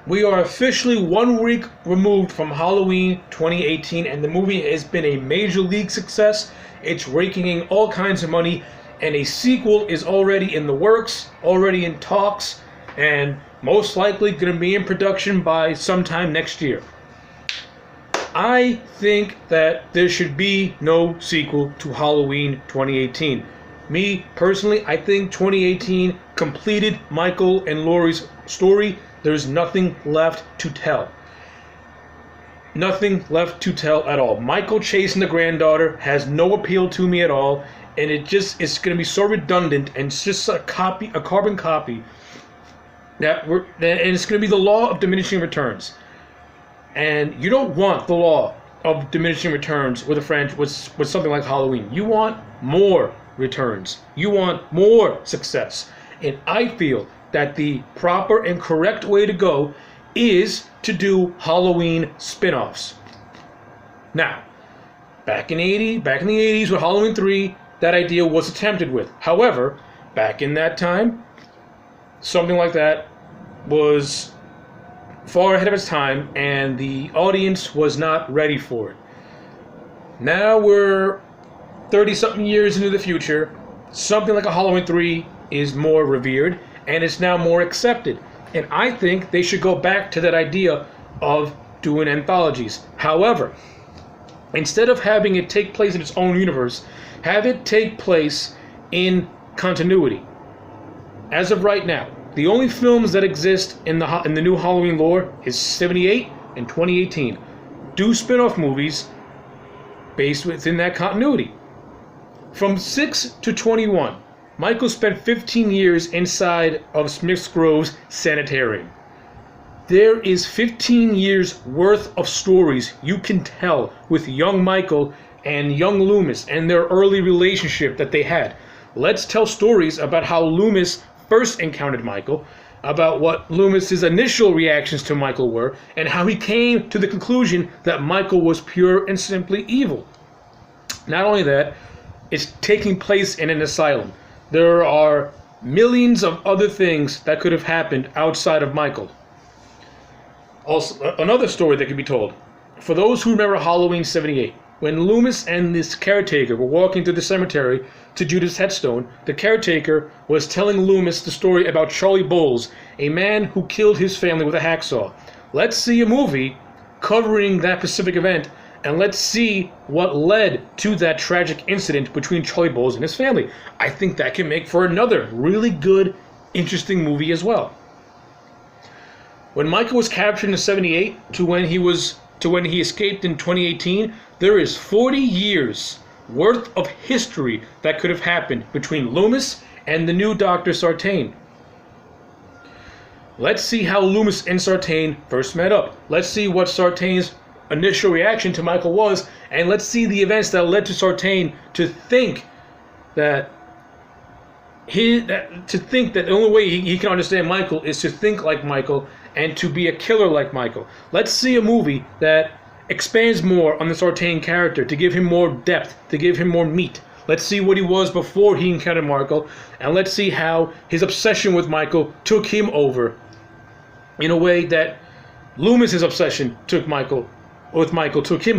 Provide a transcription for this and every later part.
We are officially 1 week removed from Halloween 2018, and the movie has been a major league success. It's raking in all kinds of money, and a sequel is already in the works, already in talks, and most likely going to be in production by sometime next year. I think that there should be no sequel to Halloween 2018. Me, personally, I think 2018 completed Michael and Laurie's story. There's nothing left to tell. Nothing left to tell at all. Michael chasing the granddaughter has no appeal to me at all, and it's going to be so redundant, and it's just a carbon copy. And it's going to be the law of diminishing returns. And you don't want the law of diminishing returns with with something like Halloween. You want more returns. You want more success. And I feel that the proper and correct way to go is to do Halloween spin-offs. Now, back in the 80s with Halloween 3, that idea was attempted with. However, back in that time, something like that was far ahead of its time, and the audience was not ready for it. Now we're 30-something years into the future. Something like a Halloween 3 is more revered, and it's now more accepted. And I think they should go back to that idea of doing anthologies. However, instead of having it take place in its own universe, have it take place in continuity. As of right now, the only films that exist in the new Halloween lore is 78 and 2018. Do spin-off movies based within that continuity. From 6 to 21, Michael spent 15 years inside of Smith's Grove's sanitarium. There is 15 years worth of stories you can tell with young Michael and young Loomis and their early relationship that they had. Let's tell stories about how Loomis first encountered Michael, about what Loomis's initial reactions to Michael were, and how he came to the conclusion that Michael was pure and simply evil. Not only that, it's taking place in an asylum. There are millions of other things that could have happened outside of Michael. Also, another story that could be told. For those who remember Halloween 78, when Loomis and this caretaker were walking through the cemetery to Judith's headstone, the caretaker was telling Loomis the story about Charlie Bowles, a man who killed his family with a hacksaw. Let's see a movie covering that specific event, and let's see what led to that tragic incident between Charlie Bowles and his family. I think that can make for another really good, interesting movie as well. When Michael was captured in 78 to when he escaped in 2018, there is 40 years worth of history that could have happened between Loomis and the new Dr. Sartain. Let's see how Loomis and Sartain first met up. Let's see what Sartain's initial reaction to Michael was, and let's see the events that led to Sartain to think that the only way he can understand Michael is to think like Michael and to be a killer like Michael. Let's see a movie that expands more on the Sartain character, to give him more depth, to give him more meat. Let's see what he was before he encountered Michael, and let's see how his obsession with Michael took him over in a way that Loomis's obsession took him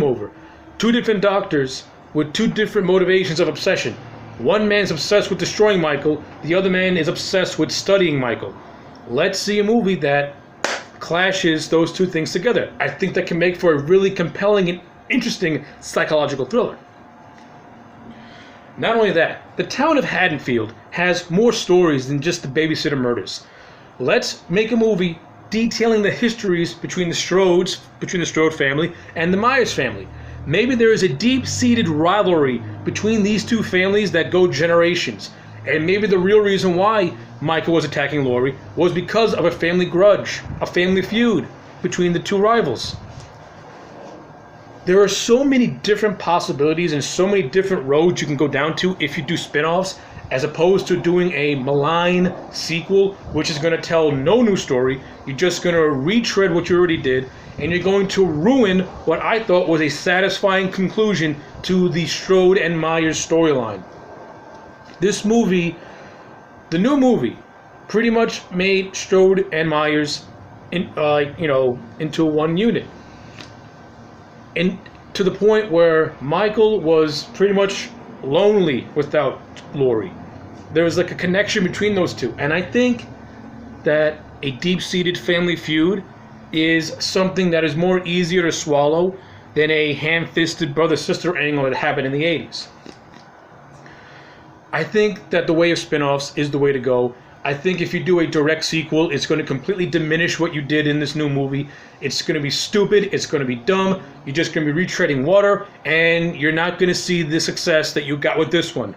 over. Two different doctors with two different motivations of obsession. One man's obsessed with destroying Michael, the other man is obsessed with studying Michael. Let's see a movie that clashes those two things together. I think that can make for a really compelling and interesting psychological thriller. Not only that, the town of Haddonfield has more stories than just the babysitter murders. Let's make a movie detailing the histories between the Strode family and the Myers family. Maybe there is a deep-seated rivalry between these two families that go generations. And maybe the real reason why Michael was attacking Laurie was because of a family grudge, a family feud between the two rivals. There are so many different possibilities and so many different roads you can go down to if you do spin-offs, as opposed to doing a malign sequel, which is going to tell no new story. You're just going to retread what you already did, and you're going to ruin what I thought was a satisfying conclusion to the Strode and Myers storyline. This movie, the new movie, pretty much made Strode and Myers into one unit, and to the point where Michael was pretty much lonely without Laurie. There was like a connection between those two, and I think that a deep-seated family feud is something that is more easier to swallow than a ham-fisted brother-sister angle that happened in the 80s. I think that the way of spin-offs is the way to go. I think if you do a direct sequel, it's going to completely diminish what you did in this new movie. It's going to be stupid. It's going to be dumb. You're just going to be retreading water, and you're not going to see the success that you got with this one.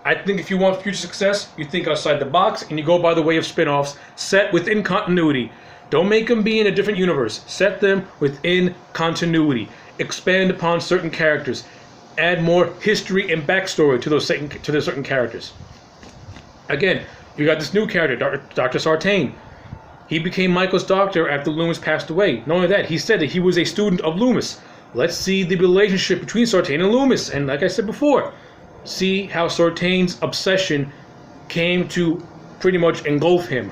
I think if you want future success, you think outside the box, and you go by the way of spin-offs, set within continuity. Don't make them be in a different universe. Set them within continuity. Expand upon certain characters. Add more history and backstory to those certain characters. Again, you got this new character, Dr. Sartain. He became Michael's doctor after Loomis passed away. Not only that, he said that he was a student of Loomis. Let's see the relationship between Sartain and Loomis. And like I said before, see how Sartain's obsession came to pretty much engulf him.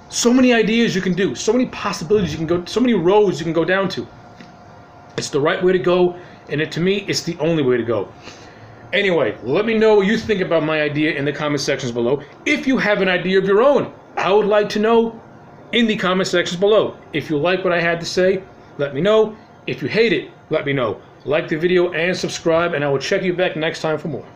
So many ideas you can do, so many possibilities you can go, so many roads you can go down to. It's the right way to go, and to me, it's the only way to go. Anyway, let me know what you think about my idea in the comment sections below. If you have an idea of your own, I would like to know in the comment sections below. If you like what I had to say, let me know. If you hate it, let me know. Like the video and subscribe, and I will check you back next time for more.